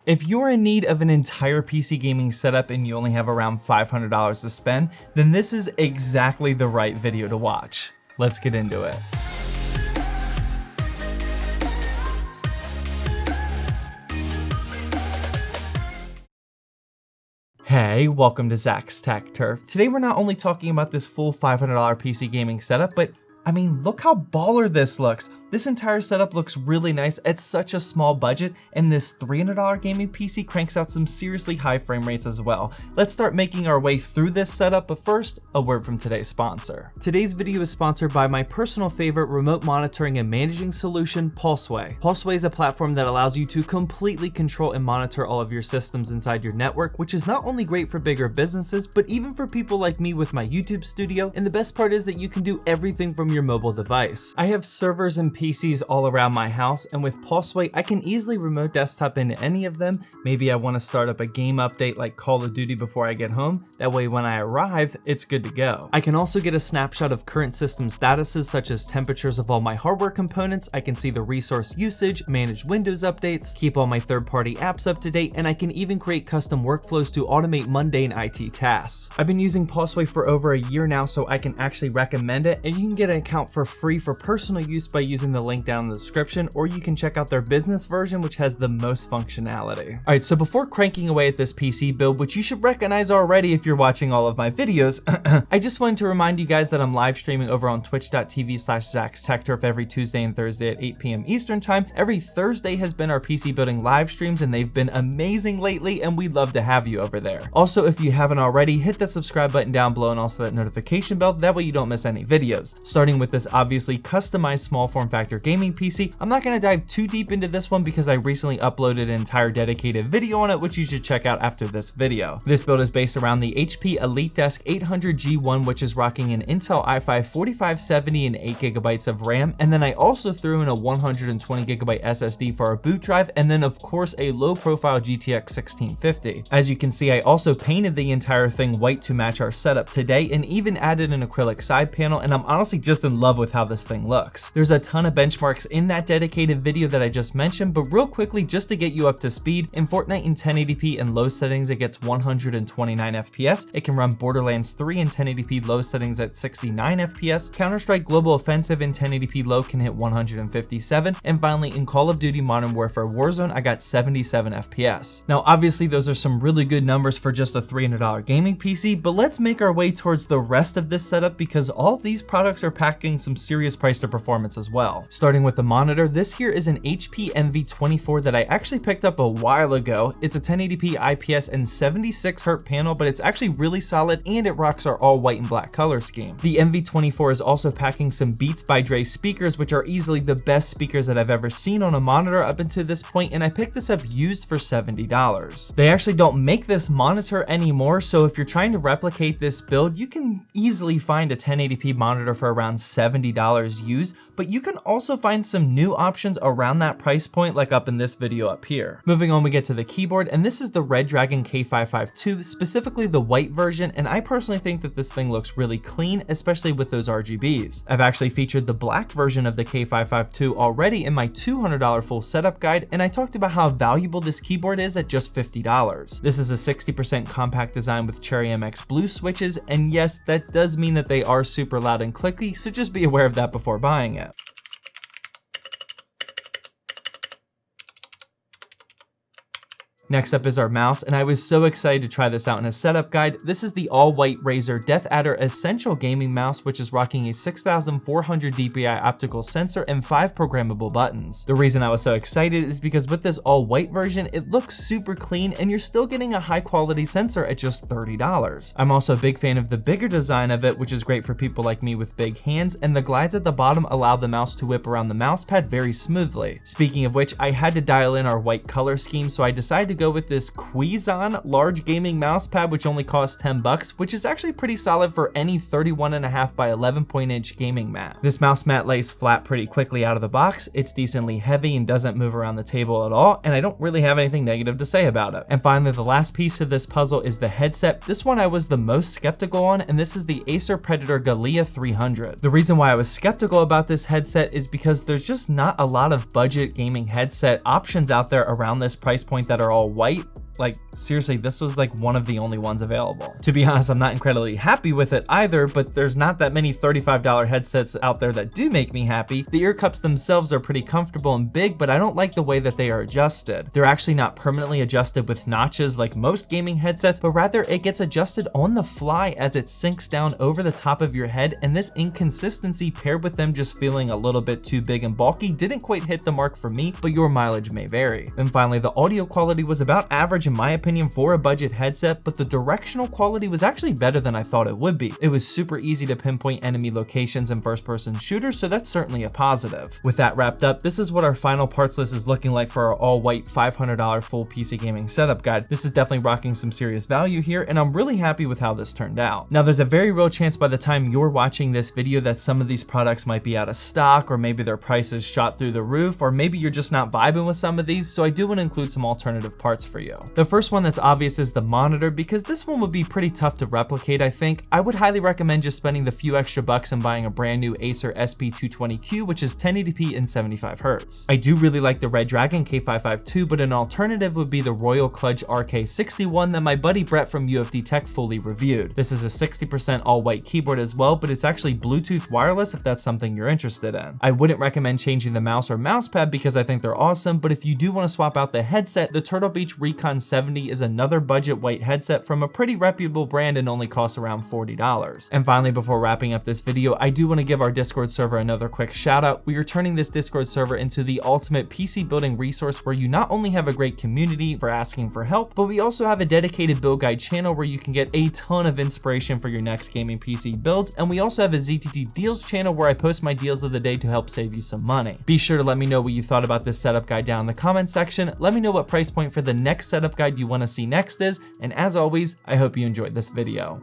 If you're in need of an entire PC gaming setup and you only have around $500 to spend, then this is exactly the right video to watch. Let's get into it. Hey, welcome to Zach's Tech Turf. Today we're not only talking about this full $500 PC gaming setup, but I mean, look how baller this looks. This entire setup looks really nice at such a small budget, and this $300 gaming PC cranks out some seriously high frame rates as well. Let's start making our way through this setup, but first, a word from today's sponsor. Today's video is sponsored by my personal favorite remote monitoring and managing solution, Pulseway. Pulseway is a platform that allows you to completely control and monitor all of your systems inside your network, which is not only great for bigger businesses, but even for people like me with my YouTube studio, and the best part is that you can do everything from your mobile device. I have servers and PCs all around my house, and with Pulseway, I can easily remote desktop into any of them. Maybe I want to start up a game update like Call of Duty before I get home. That way when I arrive, it's good to go. I can also get a snapshot of current system statuses such as temperatures of all my hardware components. I can see the resource usage, manage Windows updates, keep all my third-party apps up to date, and I can even create custom workflows to automate mundane IT tasks. I've been using Pulseway for over a year now, so I can actually recommend it, and you can get an account for free for personal use by using the link down in the description, or you can check out their business version, which has the most functionality. Alright, so before cranking away at this PC build, which you should recognize already if you're watching all of my videos, I just wanted to remind you guys that I'm live streaming over on twitch.tv/ZachsTechTurf every Tuesday and Thursday at 8 p.m. Eastern time. Every Thursday has been our PC building live streams, and they've been amazing lately, and we'd love to have you over there. Also, if you haven't already, hit that subscribe button down below and also that notification bell, that way you don't miss any videos. Starting with this obviously customized small form factor gaming PC, I'm not going to dive too deep into this one because I recently uploaded an entire dedicated video on it, which you should check out after this video. This build is based around the HP EliteDesk 800G1, which is rocking an Intel i5 4570 and 8GB of RAM, and then I also threw in a 120GB SSD for our boot drive, and then of course a low profile GTX 1650. As you can see, I also painted the entire thing white to match our setup today, and even added an acrylic side panel, and I'm honestly just in love with how this thing looks. There's a ton of benchmarks in that dedicated video that I just mentioned, but real quickly, just to get you up to speed, in Fortnite in 1080p and low settings, it gets 129 FPS. It can run Borderlands 3 in 1080p low settings at 69 FPS. Counter-Strike Global Offensive in 1080p low can hit 157. And finally, in Call of Duty Modern Warfare Warzone, I got 77 FPS. Now, obviously, those are some really good numbers for just a $300 gaming PC, but let's make our way towards the rest of this setup because all of these products are packing some serious price to performance as well. Starting with the monitor, this here is an HP Envy 24 that I actually picked up a while ago. It's a 1080p IPS and 76Hz panel, but it's actually really solid and it rocks our all white and black color scheme. The Envy 24 is also packing some Beats by Dre speakers, which are easily the best speakers that I've ever seen on a monitor up until this point, and I picked this up used for $70. They actually don't make this monitor anymore, so if you're trying to replicate this build, you can easily find a 1080p monitor for around $70 used, but you can also find some new options around that price point, like up in this video up here. Moving on, we get to the keyboard, and this is the Redragon K552, specifically the white version, and I personally think that this thing looks really clean, especially with those RGBs. I've actually featured the black version of the K552 already in my $200 full setup guide, and I talked about how valuable this keyboard is at just $50. This is a 60% compact design with Cherry MX Blue switches, and yes, that does mean that they are super loud and clicky, so just be aware of that before buying it. Next up is our mouse, and I was so excited to try this out in a setup guide. This is the all-white Razer DeathAdder Essential Gaming Mouse, which is rocking a 6400 DPI optical sensor and 5 programmable buttons. The reason I was so excited is because with this all-white version, it looks super clean and you're still getting a high-quality sensor at just $30. I'm also a big fan of the bigger design of it, which is great for people like me with big hands, and the glides at the bottom allow the mouse to whip around the mouse pad very smoothly. Speaking of which, I had to dial in our white color scheme, so I decided to go with this Quizon large gaming mouse pad, which only costs $10, which is actually pretty solid for any 31.5 by 11-point-inch gaming mat. This mouse mat lays flat pretty quickly out of the box. It's decently heavy and doesn't move around the table at all, and I don't really have anything negative to say about it. And finally, the last piece of this puzzle is the headset. This one I was the most skeptical on, and this is the Acer Predator Galea 300. The reason why I was skeptical about this headset is because there's just not a lot of budget gaming headset options out there around this price point that are all all white. Like, seriously, this was like one of the only ones available. To be honest, I'm not incredibly happy with it either, but there's not that many $35 headsets out there that do make me happy. The ear cups themselves are pretty comfortable and big, but I don't like the way that they are adjusted. They're actually not permanently adjusted with notches like most gaming headsets, but rather it gets adjusted on the fly as it sinks down over the top of your head, and this inconsistency paired with them just feeling a little bit too big and bulky didn't quite hit the mark for me, but your mileage may vary. And finally, the audio quality was about average in my opinion for a budget headset, but the directional quality was actually better than I thought it would be. It was super easy to pinpoint enemy locations in first-person shooters, so that's certainly a positive. With that wrapped up, this is what our final parts list is looking like for our all-white $500 full PC gaming setup guide. This is definitely rocking some serious value here, and I'm really happy with how this turned out. Now, there's a very real chance by the time you're watching this video that some of these products might be out of stock, or maybe their prices shot through the roof, or maybe you're just not vibing with some of these, so I do want to include some alternative parts for you. The first one that's obvious is the monitor, because this one would be pretty tough to replicate, I think. I would highly recommend just spending the few extra bucks and buying a brand new Acer SP220Q, which is 1080p and 75 Hz. I do really like the Red Dragon K552, but an alternative would be the Royal Kludge RK61 that my buddy Brett from UFD Tech fully reviewed. This is a 60% all-white keyboard as well, but it's actually Bluetooth wireless if that's something you're interested in. I wouldn't recommend changing the mouse or mouse pad because I think they're awesome, but if you do want to swap out the headset, the Turtle Beach Recon 70 is another budget white headset from a pretty reputable brand and only costs around $40. And finally, before wrapping up this video, I do want to give our Discord server another quick shout out. We are turning this Discord server into the ultimate PC building resource where you not only have a great community for asking for help, but we also have a dedicated build guide channel where you can get a ton of inspiration for your next gaming PC builds, and we also have a ZTT deals channel where I post my deals of the day to help save you some money. Be sure to let me know what you thought about this setup guide down in the comment section. Let me know what price point for the next setup guide you want to see next is, and as always, I hope you enjoyed this video.